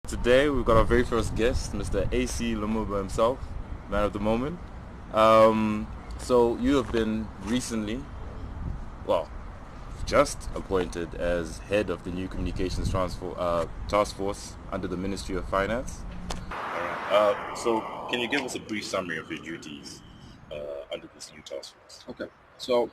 Today we've got our very first guest, Mr. Acie Lumumba himself, man of the moment. So you have been recently, well, just appointed as head of the new communications task force under the Ministry of Finance. Alright. So can you give us a brief summary of your duties under this new task force? Okay, so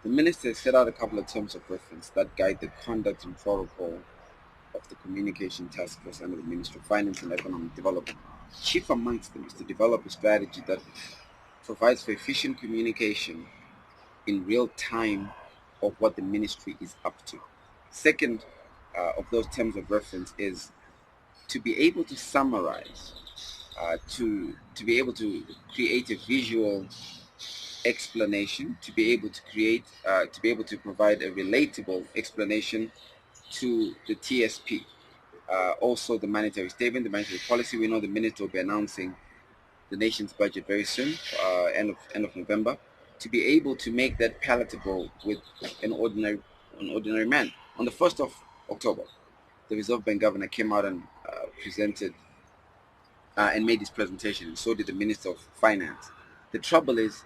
the minister set out a couple of terms of reference that guide the conduct and protocol of the Communication Task Force under the Ministry of Finance and Economic Development. Chief amongst them is to develop a strategy that provides for efficient communication in real time of what the ministry is up to. Second of those terms of reference is to be able to summarize, to be able to create a visual explanation, to be able to to be able to provide a relatable explanation to the TSP. Also, the monetary statement, the monetary policy. We know the minister will be announcing the nation's budget very soon, end of November, to be able to make that palatable with an ordinary man. On the 1st of October, the Reserve Bank governor came out and presented and made his presentation, and so did the Minister of Finance. The trouble is,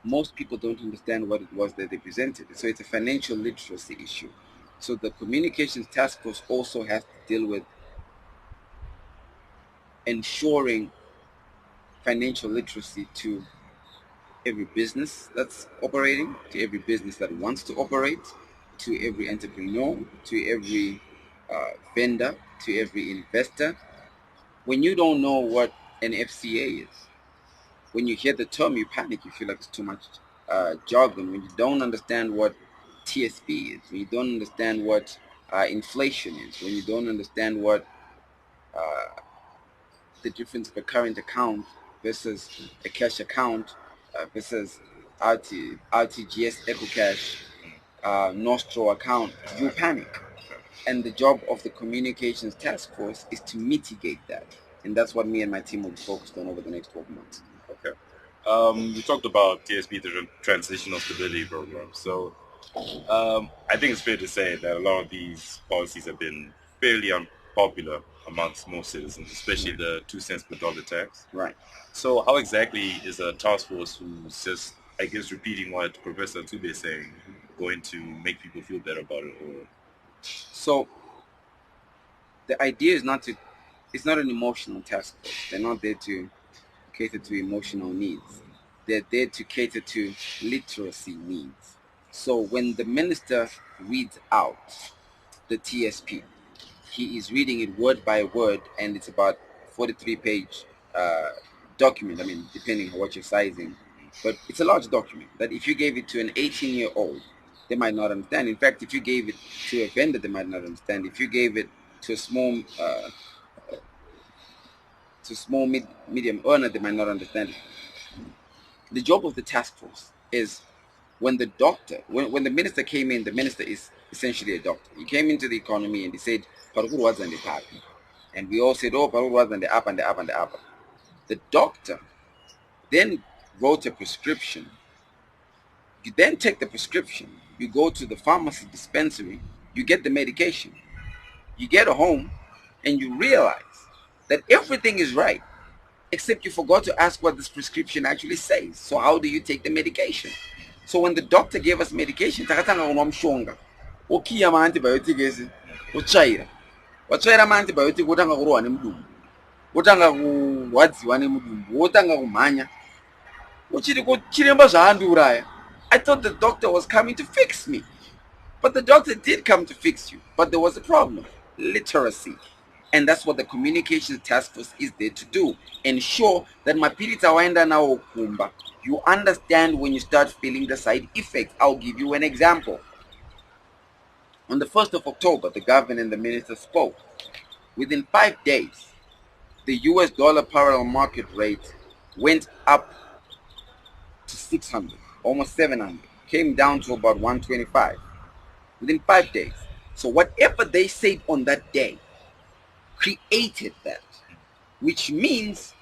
most people don't understand what it was that they presented. So it's a financial literacy issue. So the communications task force also has to deal with ensuring financial literacy to every business that's operating, to every business that wants to operate, to every entrepreneur, to every vendor, to every investor. When you don't know what an FCA is, when you hear the term, you panic. You feel like it's too much jargon. When you don't understand what TSP is, when you don't understand what inflation is, when you don't understand what the difference of a current account versus a cash account versus RTGS Echo Cash, Nostro account, you panic. And the job of the communications task force is to mitigate that. And that's what me and my team will be focused on over the next 12 months. Okay. You talked about TSP, the Transitional Stability Program. So I think it's fair to say that a lot of these policies have been fairly unpopular amongst most citizens, especially the 2 cents per dollar tax. Right. So how exactly is a task force who's just, I guess, repeating what Professor Tube is saying, going to make people feel better about it? Or So the idea is not to, it's not an emotional task force. They're not there to cater to emotional needs. They're there to cater to literacy needs. So when the minister reads out the TSP, he is reading it word by word, and it's about 43-page document. I mean, depending on what you're sizing, but it's a large document that if you gave it to an 18-year-old, they might not understand. In fact, if you gave it to a vendor, they might not understand. If you gave it to a medium earner, they might not understand it. The job of the task force is when the minister came in, the minister is essentially a doctor. He came into the economy and he said, Parkour was and the tap. And we all said, oh, Parkour was and the up and the up and the up. The doctor then wrote a prescription. You then take the prescription, you go to the pharmacy dispensary, you get the medication. You get home and you realize that everything is right, except you forgot to ask what this prescription actually says. So how do you take the medication? So when the doctor gave us medication, takatanga unomshonga. Ukiya ma antibiotic esi, uchaira. Wachaira ma antibiotic utanga kurowa nemudumbu. Utanga kurwadziwa nemudumbu, utanga kumhanya. Uchiri chiremba zvaandiuraya. I thought the doctor was coming to fix me. But the doctor did come to fix you. But there was a problem. Literacy. And that's what the communications task force is there to do. Ensure that mapirita waenda nao kumba. You understand when you start feeling the side effects. I'll give you an example. On the 1st of October, the governor and the minister spoke. Within 5 days, the US dollar parallel market rate went up to 600, almost 700. Came down to about 125 within 5 days. So whatever they said on that day created that, which means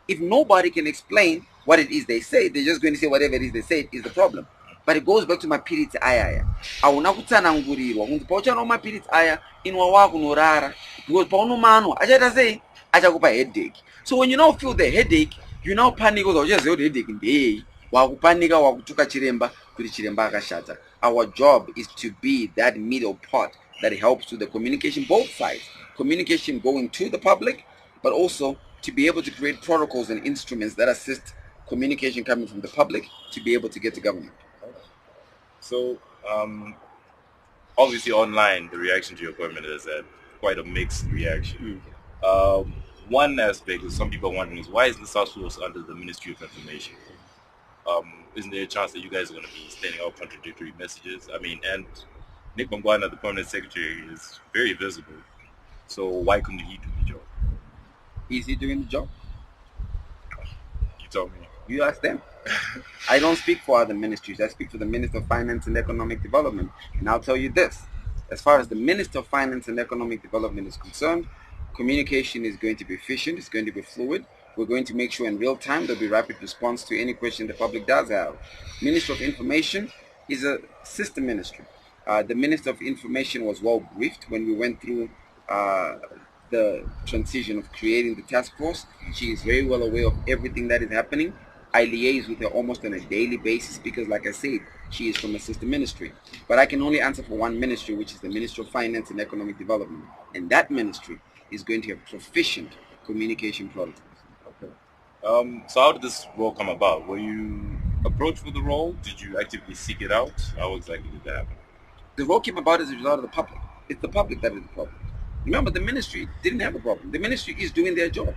if nobody can explain what it is they say, they're just going to say whatever it is they say is the problem. But it goes back to mapiritsi aya. Hauna kutsanangurirwa kunzi pauchanawo mapiritsi aya inwa wakunorara, because paunomanwa achaita sei, achakupa headache. So when you now feel the headache, you now panic because uchaziva kuti headache ndeyei, wakupanika, wakutuka chiremba kuti chiremba akashata. Our job is to be that middle part that helps with the communication, both sides, communication going to the public, but also to be able to create protocols and instruments that assist communication coming from the public to be able to get to government. So, obviously online, the reaction to your appointment is quite a mixed reaction. One aspect is some people are wondering is, why is the task force under the Ministry of Information? Isn't there a chance that you guys are going to be standing out contradictory messages? I mean, and Nick Mangwana, the permanent secretary, is very visible. So why couldn't he do the job? Is he doing the job? You tell me. You ask them. I don't speak for other ministries. I speak for the Minister of Finance and Economic Development. And I'll tell you this. As far as the Minister of Finance and Economic Development is concerned, communication is going to be efficient. It's going to be fluid. We're going to make sure in real time there'll be rapid response to any question the public does have. Minister of Information is a sister ministry. The Minister of Information was well briefed when we went through the transition of creating the task force. She is very well aware of everything that is happening. I liaise with her almost on a daily basis because, like I said, she is from a sister ministry. But I can only answer for one ministry, which is the Ministry of Finance and Economic Development. And that ministry is going to have proficient communication protocols. Okay. So how did this role come about? Were you approached for the role? Did you actively seek it out? How exactly did that happen? The role came about as a result of the public. It's the public that is the problem. Remember, the ministry didn't have a problem. The ministry is doing their job.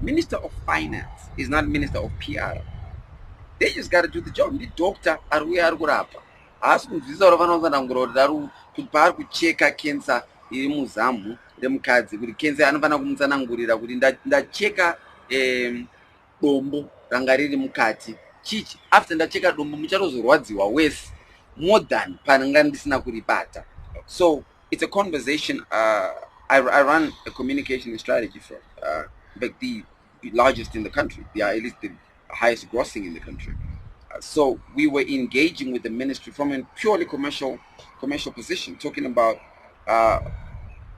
Minister of Finance is not Minister of PR. They just got to do the job. The doctor aruya arkurapa. Asikunzvisa kuti vanofanira kuti kuti paari kucheka kensa iri muzamhu remukadzi kuti kensa anofanira kumutsanangurira kuti ndacheka dombo ranga riri mukati chichi, after ndacheka dombo muchatozorwadziwa wese more than pananga ndisina kuribata. So it's a conversation. I run a communication strategy firm, like the largest in the country. They are at least the highest grossing in the country. So we were engaging with the ministry from a purely commercial position, talking about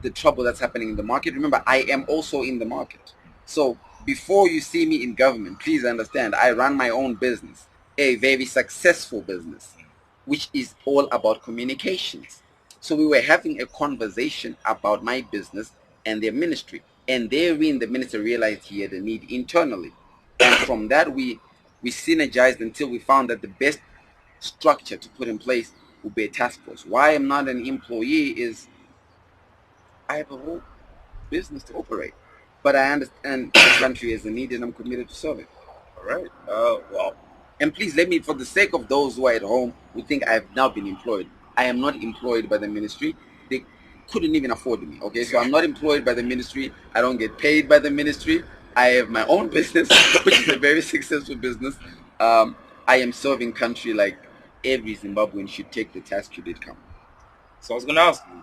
the trouble that's happening in the market. Remember, I am also in the market. So before you see me in government, please understand, I run my own business, a very successful business, which is all about communications. So we were having a conversation about my business and their ministry. And therein, the minister realized he had a need internally. And from that, we synergized until we found that the best structure to put in place would be a task force. Why I'm not an employee is I have a whole business to operate. But I understand this country has a need and I'm committed to serve it. All right. Well. And please let me, for the sake of those who are at home who think I have now been employed, I am not employed by the ministry. They couldn't even afford me. Okay, so I'm not employed by the ministry. I don't get paid by the ministry. I have my own business, which is a very successful business. I am serving country like every Zimbabwean should take the task should it come. So I was going to ask you,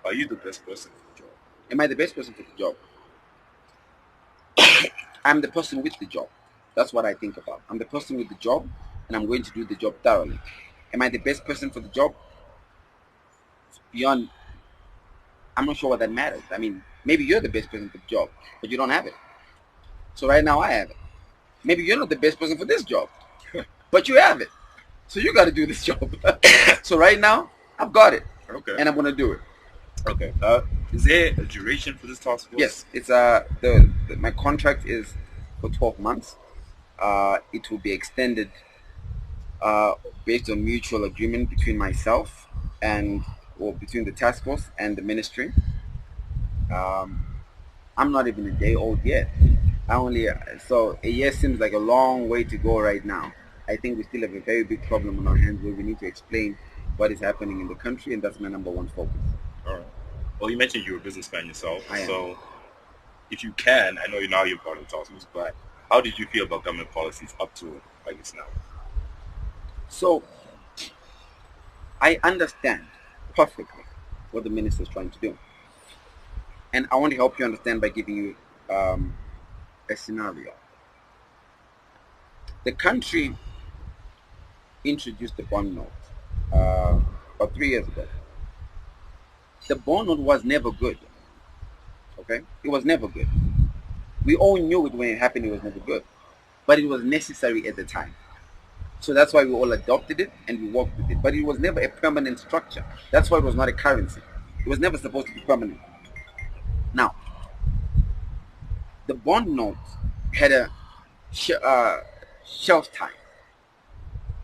are you the best person for the job? Am I the best person for the job? I'm the person with the job. That's what I think about. I'm the person with the job, and I'm going to do the job thoroughly. Am I the best person for the job? Beyond, I'm not sure what that matters. I mean, maybe you're the best person for the job, but you don't have it. So right now I have it. Maybe you're not the best person for this job, but you have it. So you got to do this job. So right now, I've got it. Okay. And I'm going to do it. Okay. Is there a duration for this task force? Yes. It's my contract is for 12 months. It will be extended based on mutual agreement between myself and between the task force and the ministry. I'm not even a day old yet. So a year seems like a long way to go right now. I think we still have a very big problem on our hands where we need to explain what is happening in the country, and that's my number one focus. All right. Well, you mentioned you're a businessman yourself. I am. So if you can, I know you're part of the task force, but how did you feel about government policies up to, I guess, now? So I understand perfectly what the minister is trying to do. And I want to help you understand by giving you a scenario. The country introduced the bond note about 3 years ago. The bond note was never good. Okay, it was never good. We all knew it when it happened. It was never good, but it was necessary at the time. So that's why we all adopted it and we worked with it. But it was never a permanent structure. That's why it was not a currency. It was never supposed to be permanent. Now, the bond note had a shelf time,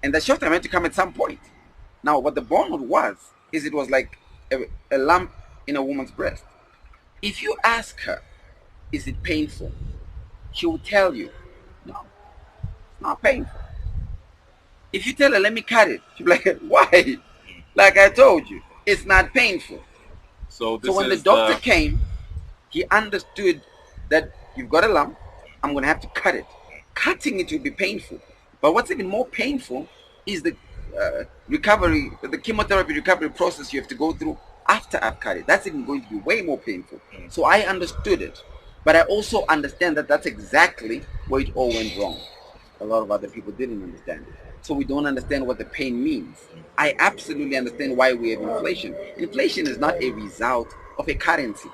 and the shelf time had to come at some point. Now, what the bond note was is it was like a lump in a woman's breast. If you ask her, is it painful? She will tell you, no, it's not painful. If you tell her, let me cut it, she'll be like, why? Like I told you, it's not painful. So So this when the is doctor the came, he understood that you've got a lump, I'm going to have to cut it. Cutting it will be painful. But what's even more painful is the recovery, the chemotherapy recovery process you have to go through after I've cut it. That's even going to be way more painful. So I understood it. But I also understand that that's exactly where it all went wrong. A lot of other people didn't understand it. So we don't understand what the pain means. I absolutely understand why we have inflation. Inflation is not a result of a currency.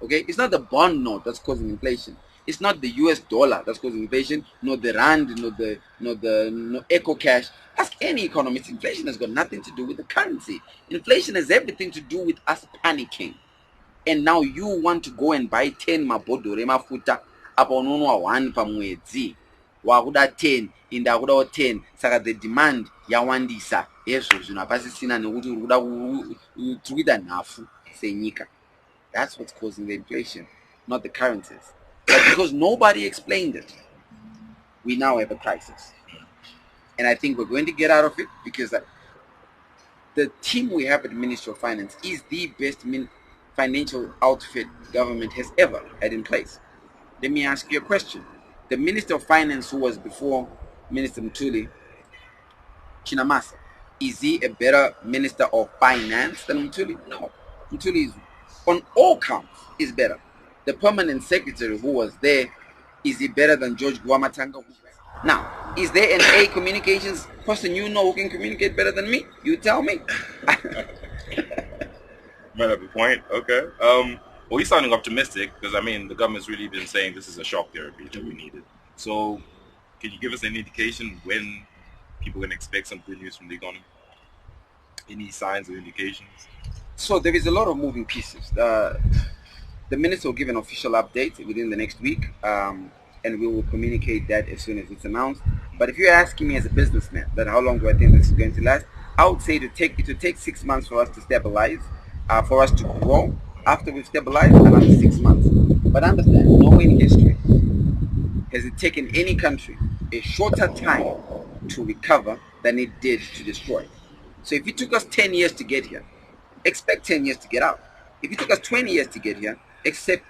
Okay, it's not the bond note that's causing inflation. It's not the US dollar that's causing inflation, not the rand, no eco cash. Ask any economist. Inflation has got nothing to do with the currency. Inflation has everything to do with us panicking. And now you want to go and buy 10 mabhodhoro emafuta apa unonwa 1 pamwedzi wakuda 10 inde akudawo 10 saka the demand yawandisa hezvo zvinhu hapasisina nekuti uri kuita nhafu senyika. That's what's causing the inflation, not the currencies. But because nobody explained it, we now have a crisis. And I think we're going to get out of it because the team we have at the Ministry of Finance is the best financial outfit government has ever had in place. Let me ask you a question. The Minister of Finance who was before Minister Mtuli, Chinamasa, is he a better Minister of Finance than Mtuli? No. Mtuli is, on all counts, is better. The permanent secretary who was there, is he better than George Guamatanga? Now, is there an A communications person you know who can communicate better than me? You tell me. might have a point. Okay. Well, he's sounding optimistic because I mean the government's really been saying this is a shock therapy that we needed. So, can you give us an indication when people can expect some good news from the economy? Any signs or indications? So there is a lot of moving pieces. The minister will give an official update within the next week, and we will communicate that as soon as it's announced. But if you're asking me as a businessman that how long do I think this is going to last, I would say it will take 6 months for us to stabilize, for us to grow. After we've stabilized, another 6 months. But understand, nowhere in history has it taken any country a shorter time to recover than it did to destroy. So if it took us 10 years to get here, expect 10 years to get out. If it took us 20 years to get here, expect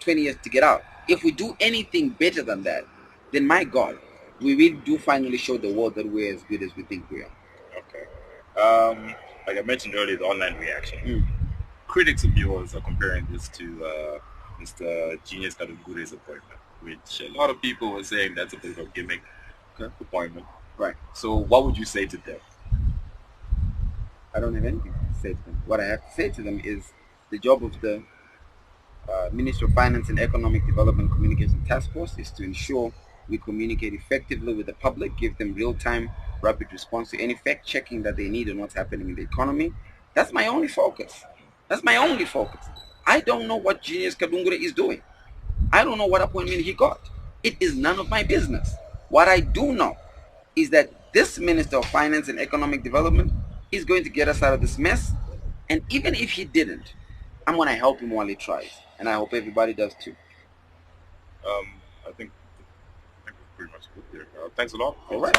20 years to get out. If we do anything better than that, then my God, we really do finally show the world that we're as good as we think we are. Okay. Like I mentioned earlier, the online reaction. Critics of yours are comparing this to Mr. Genius Kadungure's appointment, which a lot of people were saying that's a bit of a gimmick appointment. Right. So what would you say to them? I don't have anything to say to them. What I have to say to them is the job of the Ministry of Finance and Economic Development Communication Task Force is to ensure we communicate effectively with the public, give them real-time, rapid response to any fact-checking that they need on what's happening in the economy. That's my only focus. That's my only focus. I don't know what Genius Kadungure is doing. I don't know what appointment he got. It is none of my business. What I do know is that this Minister of Finance and Economic Development is going to get us out of this mess. And even if he didn't, I'm going to help him while he tries. And I hope everybody does too. I think we're pretty much good there. Thanks a lot. All right.